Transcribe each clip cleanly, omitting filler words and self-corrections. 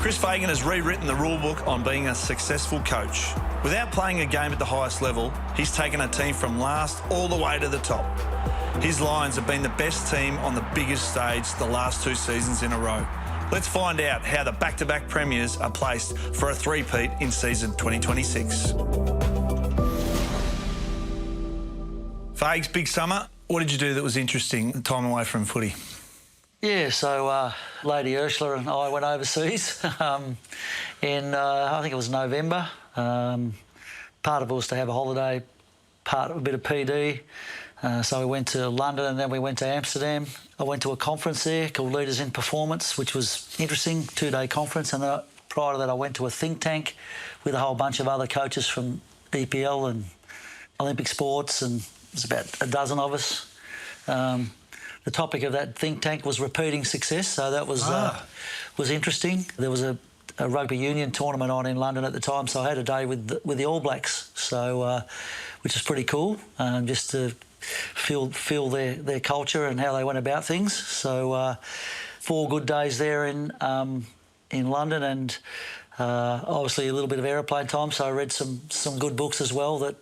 Chris Fagan has rewritten the rulebook on being a successful coach. Without playing a game at the highest level, he's taken a team from last all the way to the top. His Lions have been the best team on the biggest stage the last 2 seasons in a row. Let's find out how the back-to-back premiers are placed for a three-peat in season 2026. Fags, big summer. What did you do that was interesting, the time away from footy? Yeah, so Lady Ursula and I went overseas in, I think it was November. Part of it was to have a holiday, a bit of PD. So we went to London and then we went to Amsterdam. I went to a conference there called Leaders in Performance, which was interesting, 2-day conference. And prior to that, I went to a think tank with a whole bunch of other coaches from EPL and Olympic sports, and there's about a dozen of us. The topic of that think tank was repeating success, so that was interesting. There was a rugby union tournament on in London at the time, so I had a day with the All Blacks, so which is pretty cool, just to feel their culture and how they went about things. So 4 good days there in London, and obviously a little bit of aeroplane time. So I read some good books as well that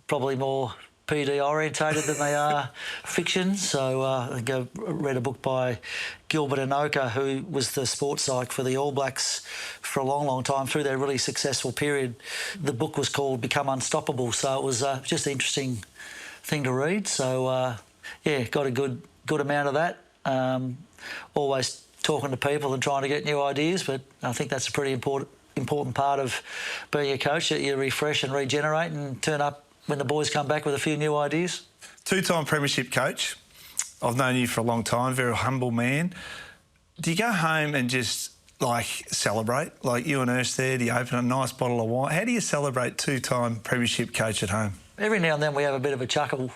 probably more PD orientated than they are fiction. So I think I read a book by Gilbert Anoka, who was the sports psych for the All Blacks for a long, long time through their really successful period. The book was called Become Unstoppable, so it was just an interesting thing to read. So yeah, got a good amount of that. Always talking to people and trying to get new ideas, but I think that's a pretty important part of being a coach, that you refresh and regenerate and turn up when the boys come back with a few new ideas. 2-time premiership coach. I've known you for a long time, very humble man. Do you go home and just, celebrate? Like you and Urs there, do you open a nice bottle of wine? How do you celebrate 2-time premiership coach at home? Every now and then we have a bit of a chuckle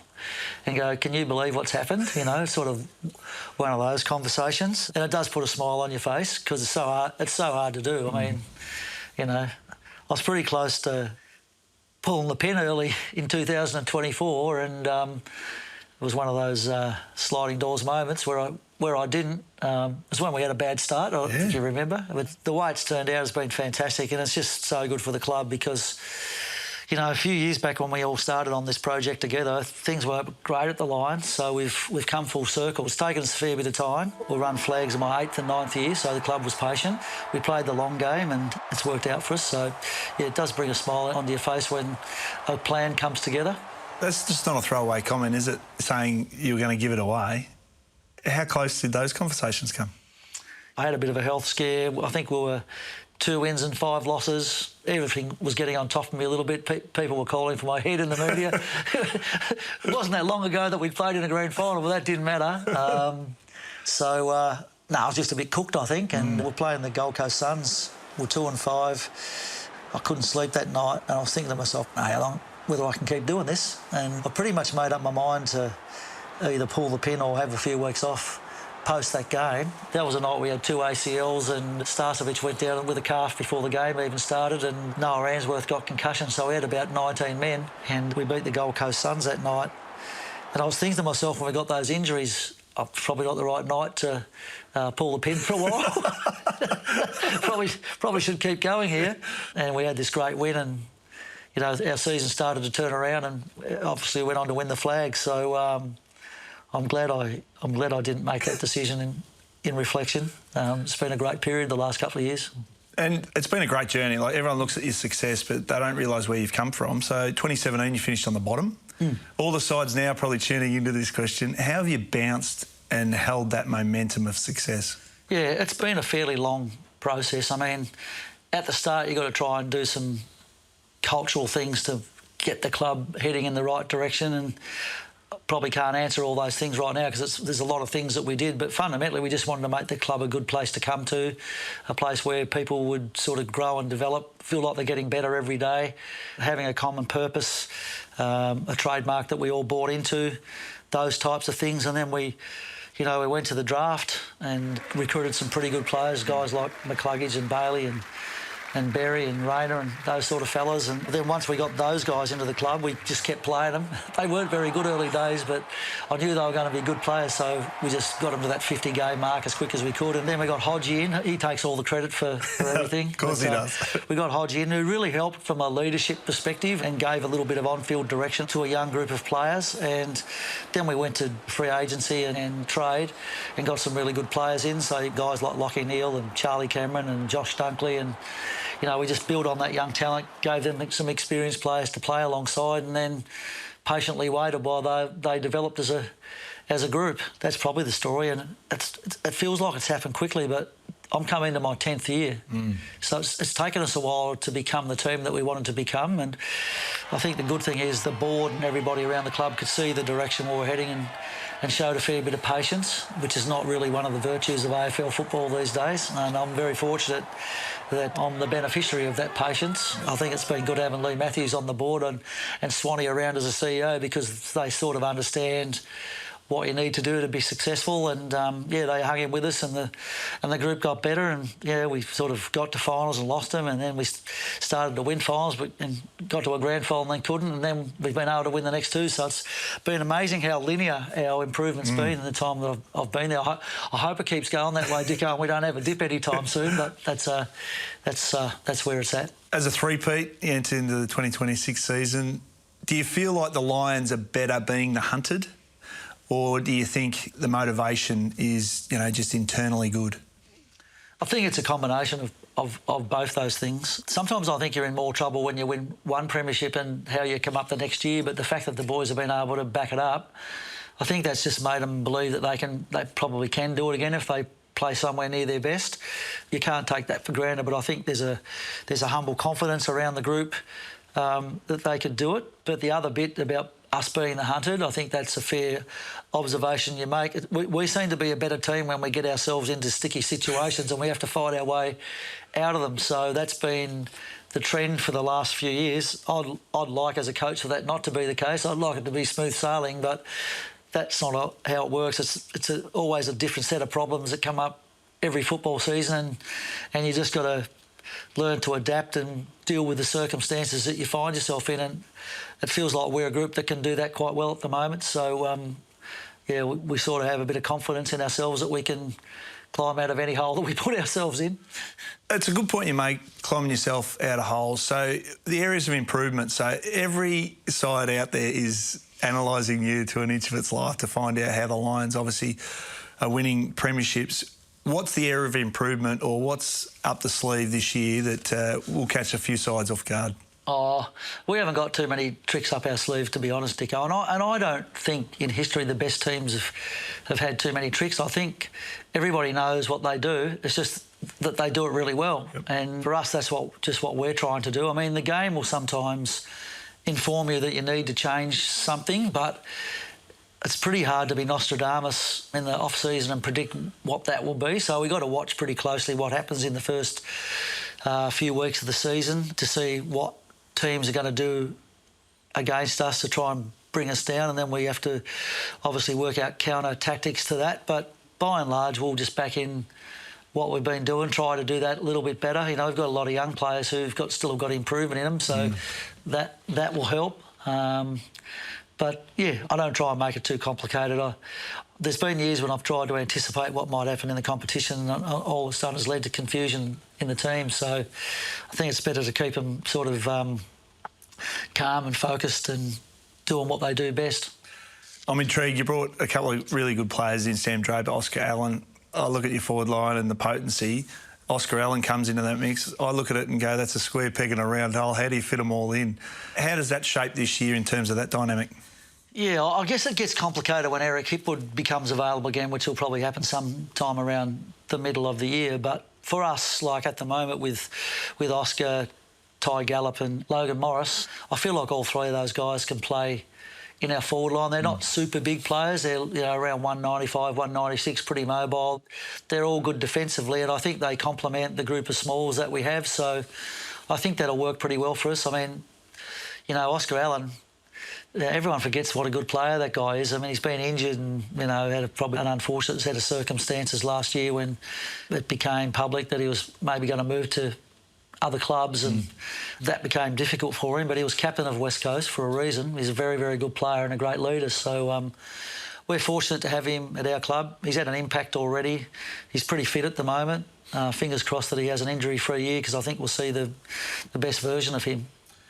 and go, can you believe what's happened? You know, sort of one of those conversations. And it does put a smile on your face because it's so hard to do. I mean, you know, I was pretty close to pulling the pin early in 2024, and it was one of those sliding doors moments where I didn't. It was when we had a bad start, if you remember. But the way it's turned out has been fantastic, and it's just so good for the club because, you know, a few years back when we all started on this project together, things were great at the Lions, so we've come full circle. It's taken us a fair bit of time. We run flags in my 8th and 9th year, so the club was patient. We played the long game and it's worked out for us. So, yeah, it does bring a smile onto your face when a plan comes together. That's just not a throwaway comment, is it, saying you were going to give it away? How close did those conversations come? I had a bit of a health scare. I think we were 2 wins and 5 losses. Everything was getting on top of me a little bit. People were calling for my head in the media. It wasn't that long ago that we'd played in a grand final, but that didn't matter. No, I was just a bit cooked, I think, and we're playing the Gold Coast Suns. We're 2 and 5. I couldn't sleep that night, and I was thinking to myself, whether I can keep doing this. And I pretty much made up my mind to either pull the pin or have a few weeks off post that game. That was a night we had 2 ACLs, and Starcevic went down with a calf before the game even started, and Noah Answorth got concussion, so we had about 19 men, and we beat the Gold Coast Suns that night. And I was thinking to myself, when we got those injuries, probably not the right night to pull the pin for a while. probably should keep going here. And we had this great win, and you know, our season started to turn around, and obviously went on to win the flag. So I'm glad I didn't make that decision in reflection. It's been a great period the last couple of years. And it's been a great journey. Like, everyone looks at your success, but they don't realise where you've come from. So 2017, you finished on the bottom. All the sides now are probably tuning into this question. How have you bounced and held that momentum of success? Yeah, it's been a fairly long process. I mean, at the start, you've got to try and do some cultural things to get the club heading in the right direction, and probably can't answer all those things right now because there's a lot of things that we did, but fundamentally we just wanted to make the club a good place to come to, a place where people would sort of grow and develop, feel like they're getting better every day, having a common purpose, a trademark that we all bought into, those types of things. And then we went to the draft and recruited some pretty good players, guys like McCluggage and Bailey, and and Berry and Rayner and those sort of fellas. And then once we got those guys into the club, we just kept playing them. They weren't very good early days, but I knew they were going to be good players, so we just got them to that 50-game mark as quick as we could. And then we got Hodgie in. He takes all the credit for everything. Of course he does. We got Hodgie in, who really helped from a leadership perspective and gave a little bit of on-field direction to a young group of players. And then we went to free agency and trade and got some really good players in, so guys like Lockie Neal and Charlie Cameron and Josh Dunkley, and we just built on that young talent, gave them some experienced players to play alongside, and then patiently waited while they developed as a group. That's probably the story, and it feels like it's happened quickly, but I'm coming into my 10th year. So it's taken us a while to become the team that we wanted to become, and I think the good thing is the board and everybody around the club could see the direction we were heading and showed a fair bit of patience, which is not really one of the virtues of AFL football these days. And I'm very fortunate that I'm the beneficiary of that patience. I think it's been good having Lee Matthews on the board and Swanee around as a CEO, because they sort of understand what you need to do to be successful, and they hung in with us, and the group got better, and we sort of got to finals and lost them, and then we started to win finals and got to a grand final and then couldn't, and then we've been able to win the next two. So it's been amazing how linear our improvement's been in the time that I've been there. I hope it keeps going that way, Dicko, and we don't have a dip anytime soon, but that's where it's at. As a three-peat, you enter into the 2026 season, do you feel like the Lions are better being the hunted? Or do you think the motivation is, just internally good? I think it's a combination of both those things. Sometimes I think you're in more trouble when you win one premiership and how you come up the next year, but the fact that the boys have been able to back it up, I think that's just made them believe that they probably can do it again if they play somewhere near their best. You can't take that for granted, but I think there's a humble confidence around the group that they could do it. But the other bit about us being the hunted, I think that's a fair observation you make. We seem to be a better team when we get ourselves into sticky situations and we have to fight our way out of them. So that's been the trend for the last few years. I'd like, as a coach, for that not to be the case. I'd like it to be smooth sailing, but that's not how it works. It's always a different set of problems that come up every football season, and you just got to learn to adapt and deal with the circumstances that you find yourself in, and it feels like we're a group that can do that quite well at the moment. So, we sort of have a bit of confidence in ourselves that we can climb out of any hole that we put ourselves in. It's a good point you make, climbing yourself out of holes. So the areas of improvement, so every side out there is analysing you to an inch of its life to find out how the Lions obviously are winning premierships. What's the area of improvement, or what's up the sleeve this year that will catch a few sides off guard? Oh, we haven't got too many tricks up our sleeve, to be honest, Dicko. And I don't think in history the best teams have had too many tricks. I think everybody knows what they do. It's just that they do it really well. Yep. And for us, that's what we're trying to do. I mean, the game will sometimes inform you that you need to change something, but it's pretty hard to be Nostradamus in the off-season and predict what that will be. So we've got to watch pretty closely what happens in the first few weeks of the season to see what teams are going to do against us to try and bring us down, and then we have to obviously work out counter tactics to that. But by and large, we'll just back in what we've been doing, try to do that a little bit better. We've got a lot of young players who've still got improvement in them, so that will help. But I don't try and make it too complicated. There's been years when I've tried to anticipate what might happen in the competition, and all of a sudden has led to confusion in the team. So I think it's better to keep them sort of calm and focused and doing what they do best. I'm intrigued. You brought a couple of really good players in, Sam Draper, Oscar Allen. I look at your forward line and the potency. Oscar Allen comes into that mix. I look at it and go, that's a square peg in a round hole. How do you fit them all in? How does that shape this year in terms of that dynamic? Yeah, I guess it gets complicated when Eric Hipwood becomes available again, which will probably happen sometime around the middle of the year. But for us, like at the moment with Oscar, Ty Gallop and Logan Morris, I feel like all three of those guys can play in our forward line. They're not super big players. They're around 195, 196, pretty mobile. They're all good defensively, and I think they complement the group of smalls that we have. So I think that'll work pretty well for us. I mean, Oscar Allen, everyone forgets what a good player that guy is. I mean, he's been injured and, had probably an unfortunate set of circumstances last year when it became public that he was maybe going to move to other clubs, and that became difficult for him. But he was captain of West Coast for a reason. He's a very, very good player and a great leader. So we're fortunate to have him at our club. He's had an impact already. He's pretty fit at the moment. Fingers crossed that he has an injury-free year, because I think we'll see the best version of him.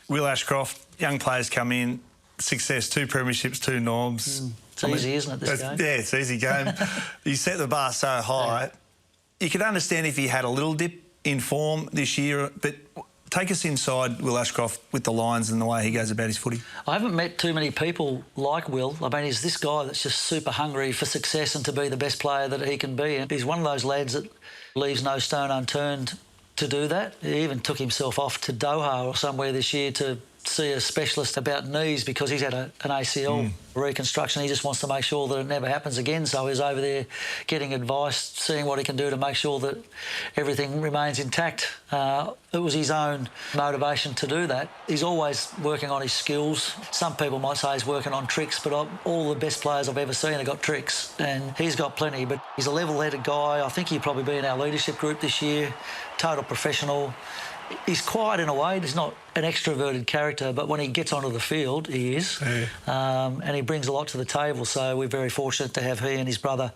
Will Ashcroft, young players come in, success, 2 premierships, 2 Norbs. It's easy, isn't it, this game? Yeah, it's an easy game. You set the bar so high. Yeah. You could understand if he had a little dip in form this year, but take us inside Will Ashcroft with the Lions and the way he goes about his footy. I haven't met too many people like Will. I mean, he's this guy that's just super hungry for success and to be the best player that he can be. And he's one of those lads that leaves no stone unturned to do that. He even took himself off to Doha or somewhere this year to see a specialist about knees, because he's had an ACL reconstruction. He just wants to make sure that it never happens again. So he's over there getting advice, seeing what he can do to make sure that everything remains intact. It was his own motivation to do that. He's always working on his skills. Some people might say he's working on tricks, but all the best players I've ever seen have got tricks, and he's got plenty. But he's a level-headed guy. I think he'll probably be in our leadership group this year. Total professional. He's quiet in a way. He's not an extroverted character, but when he gets onto the field, he is. Yeah. And he brings a lot to the table. So we're very fortunate to have he and his brother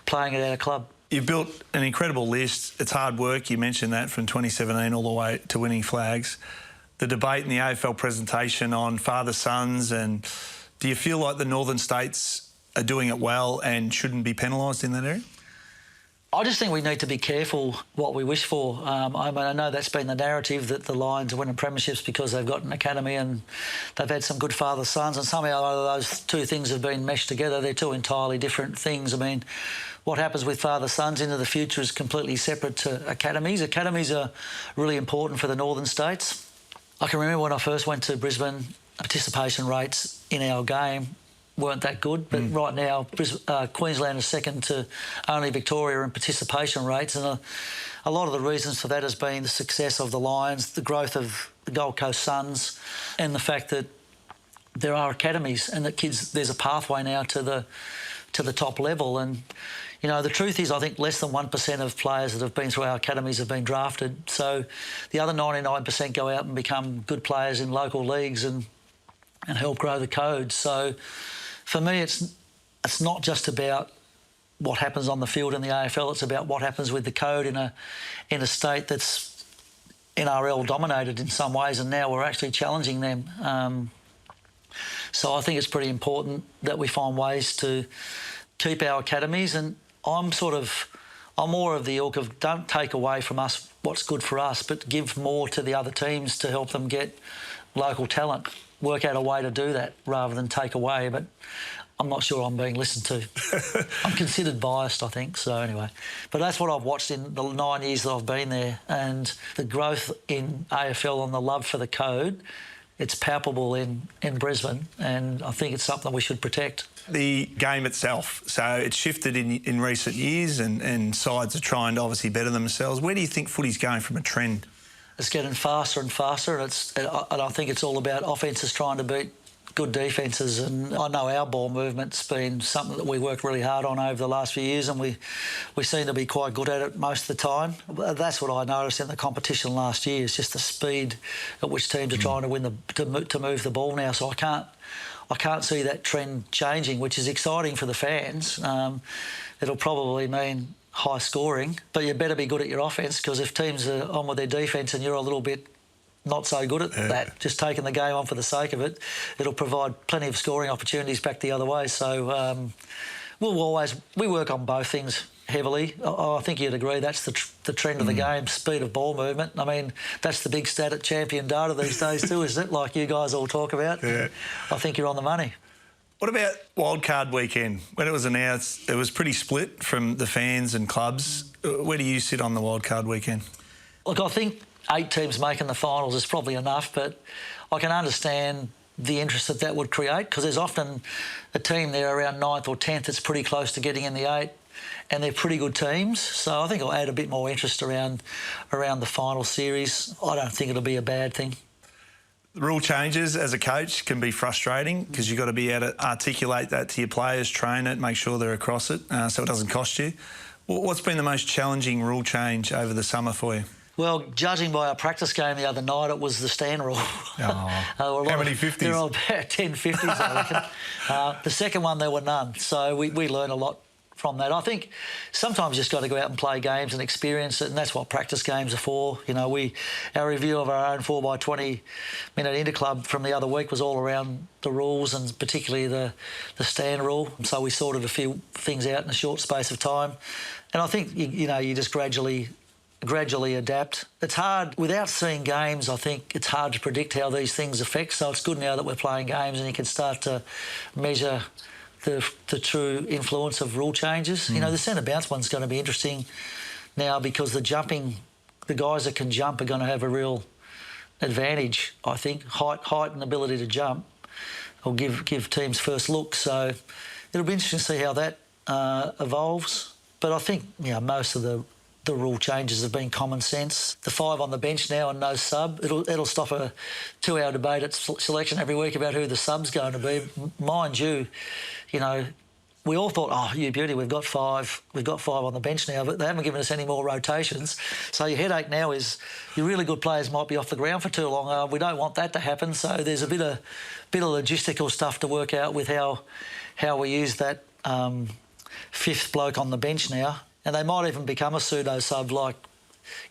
playing at our club. You've built an incredible list. It's hard work. You mentioned that, from 2017 all the way to winning flags. The debate in the AFL presentation on father-sons, and do you feel like the northern states are doing it well and shouldn't be penalised in that area? I just think we need to be careful what we wish for. I mean, I know that's been the narrative, that the Lions are winning premierships because they've got an academy and they've had some good father-sons, and somehow those two things have been meshed together. They're two entirely different things. I mean, what happens with father-sons into the future is completely separate to academies. Academies are really important for the northern states. I can remember when I first went to Brisbane, participation rates in our game weren't that good, but right now Queensland is second to only Victoria in participation rates, and a lot of the reasons for that has been the success of the Lions, the growth of the Gold Coast Suns, and the fact that there are academies and that kids, there's a pathway now to the top level. And you know, the truth is, I think less than 1% of players that have been through our academies have been drafted, so the other 99% go out and become good players in local leagues and help grow the code. So for me, it's not just about what happens on the field in the AFL. It's about what happens with the code in a state that's NRL dominated in some ways, and now we're actually challenging them. So I think it's pretty important that we find ways to keep our academies. And I'm more of the ilk of, don't take away from us what's good for us, but give more to the other teams to help them get local talent. Work out a way to do that rather than take away, but I'm not sure I'm being listened to. I'm considered biased, I think, so anyway. But that's what I've watched in the 9 years that I've been there, and the growth in AFL and the love for the code, it's palpable in Brisbane, and I think it's something we should protect. The game itself, so it's shifted in recent years, and sides are trying to obviously better themselves. Where do you think footy's going from a trend? It's getting faster and faster, and I think it's all about offences trying to beat good defences. And I know our ball movement's been something that we worked really hard on over the last few years, and we seem to be quite good at it most of the time. That's what I noticed in the competition last year, is just the speed at which teams are trying to win to move the ball now. So I can't see that trend changing, which is exciting for the fans. It'll probably mean high scoring, but you better be good at your offence, because if teams are on with their defence and you're a little bit not so good at that, just taking the game on for the sake of it, it'll provide plenty of scoring opportunities back the other way. So we work on both things heavily. I think you'd agree that's the trend of the game, speed of ball movement. I mean, that's the big stat at Champion Data these days too, isn't it? Like you guys all talk about. Yeah. I think you're on the money. What about wildcard weekend? When it was announced, it was pretty split from the fans and clubs. Where do you sit on the wildcard weekend? Look, I think 8 teams making the finals is probably enough, but I can understand the interest that would create, because there's often a team there around 9th or 10th that's pretty close to getting in the 8, and they're pretty good teams. So I think it'll add a bit more interest around the final series. I don't think it'll be a bad thing. The rule changes as a coach can be frustrating, because you've got to be able to articulate that to your players, train it, make sure they're across it, so it doesn't cost you. What's been the most challenging rule change over the summer for you? Well, judging by our practice game the other night, it was the stand rule. How many 50s? There were about 10 50s, I reckon. The second one, there were none. So we learned a lot from that. I think sometimes you just got to go out and play games and experience it, and that's what practice games are for. You know, our review of our own 4x20 minute interclub from the other week was all around the rules, and particularly the stand rule. So we sorted a few things out in a short space of time, and I think you just gradually adapt. It's hard without seeing games. I think it's hard to predict how these things affect. So it's good now that we're playing games and you can start to measure the true influence of rule changes. You know, the centre bounce one's going to be interesting now because the guys that can jump are going to have a real advantage. I think height and ability to jump will give teams first look. So it'll be interesting to see how that evolves. But I think most of the rule changes have been common sense. The 5 on the bench now and no sub, it'll stop a 2-hour debate at selection every week about who the sub's going to be. Mind you, we all thought, oh, you beauty, we've got 5 on the bench now, but they haven't given us any more rotations. So your headache now is your really good players might be off the ground for too long. We don't want that to happen. So there's a bit of logistical stuff to work out with how we use that 5th bloke on the bench now. And they might even become a pseudo-sub like,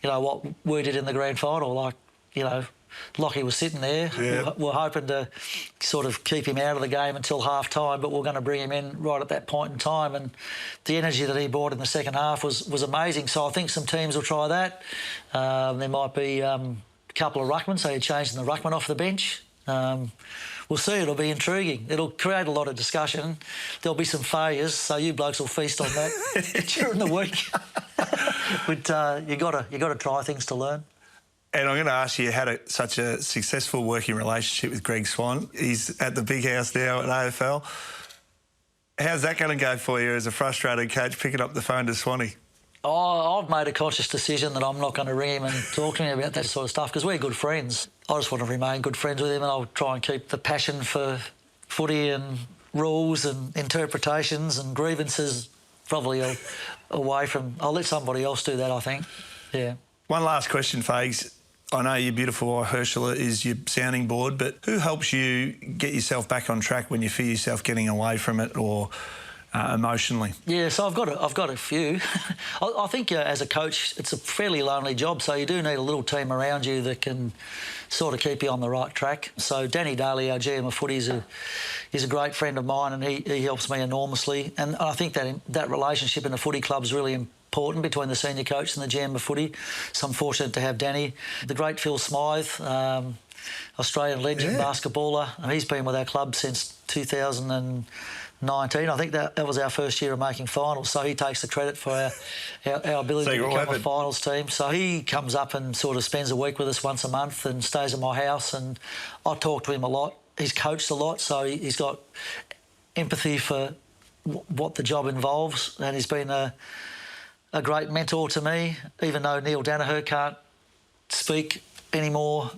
what we did in the grand final. Like, Lockie was sitting there. Yeah. We're hoping to sort of keep him out of the game until half-time, but we're going to bring him in right at that point in time. And the energy that he brought in the second half was amazing. So I think some teams will try that. There might be a couple of ruckmen, so you're changing the ruckman off the bench. We'll see. It'll be intriguing. It'll create a lot of discussion. There'll be some failures, so you blokes will feast on that during the week. But you got to try things to learn. And I'm going to ask you had such a successful working relationship with Greg Swan. He's at the big house now at AFL. How's that going to go for you as a frustrated coach picking up the phone to Swanee? Oh, I've made a conscious decision that I'm not going to ring him and talk to him about that sort of stuff because we're good friends. I just want to remain good friends with him, and I'll try and keep the passion for footy and rules and interpretations and grievances probably away from... I'll let somebody else do that, I think. Yeah. One last question, Fags. I know your beautiful wife, Ursula, is your sounding board, but who helps you get yourself back on track when you feel yourself getting away from it or... emotionally? Yeah, so I've got a few. I think as a coach, it's a fairly lonely job, so you do need a little team around you that can sort of keep you on the right track. So Danny Daly, our GM of footy, is a great friend of mine, and he helps me enormously. And I think that relationship in the footy club is really important between the senior coach and the GM of footy. So I'm fortunate to have Danny. The great Phil Smythe, Australian legend, basketballer. He's been with our club since 2019. I think that was our first year of making finals, so he takes the credit for our ability to become a finals team. So he comes up and sort of spends a week with us once a month and stays at my house, and I talk to him a lot. He's coached a lot, so he's got empathy for what the job involves, and he's been a great mentor to me. Even though Neil Danaher can't speak anymore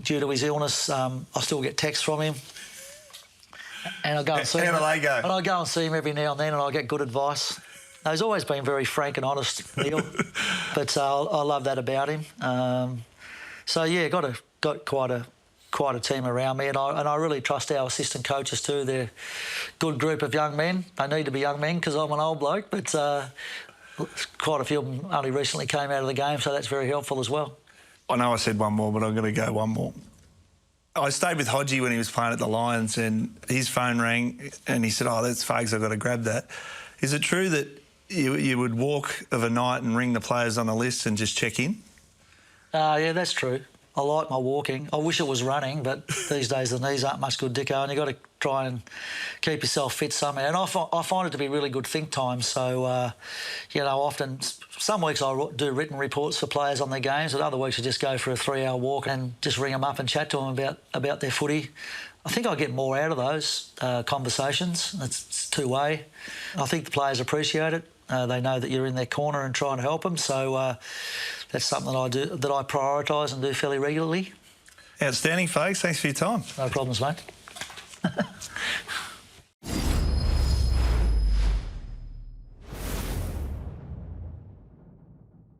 due to his illness, I still get texts from him. And I go and see him. How do they go? And I go and see him every now and then, and I get good advice. He's always been very frank and honest, Neil, but I love that about him. So yeah, got quite a team around me, and I really trust our assistant coaches too. They're a good group of young men. They need to be young men because I'm an old bloke, but quite a few of them only recently came out of the game, so that's very helpful as well. I know I said one more, but I'm going to go one more. I stayed with Hodgie when he was playing at the Lions, and his phone rang and he said, oh, that's Fags, I've got to grab that. Is it true that you would walk of a night and ring the players on the list and just check in? Yeah, that's true. I like my walking. I wish it was running, but these days the knees aren't much good, Dicko, and you've got to try and keep yourself fit somehow. And I find it to be really good think time. So, often, some weeks I do written reports for players on their games, but other weeks I just go for a 3-hour walk and just ring them up and chat to them about their footy. I think I get more out of those conversations. It's two-way. I think the players appreciate it. They know that you're in their corner and trying to help them. So that's something that I prioritise and do fairly regularly. Outstanding, folks. Thanks for your time. No problems, mate.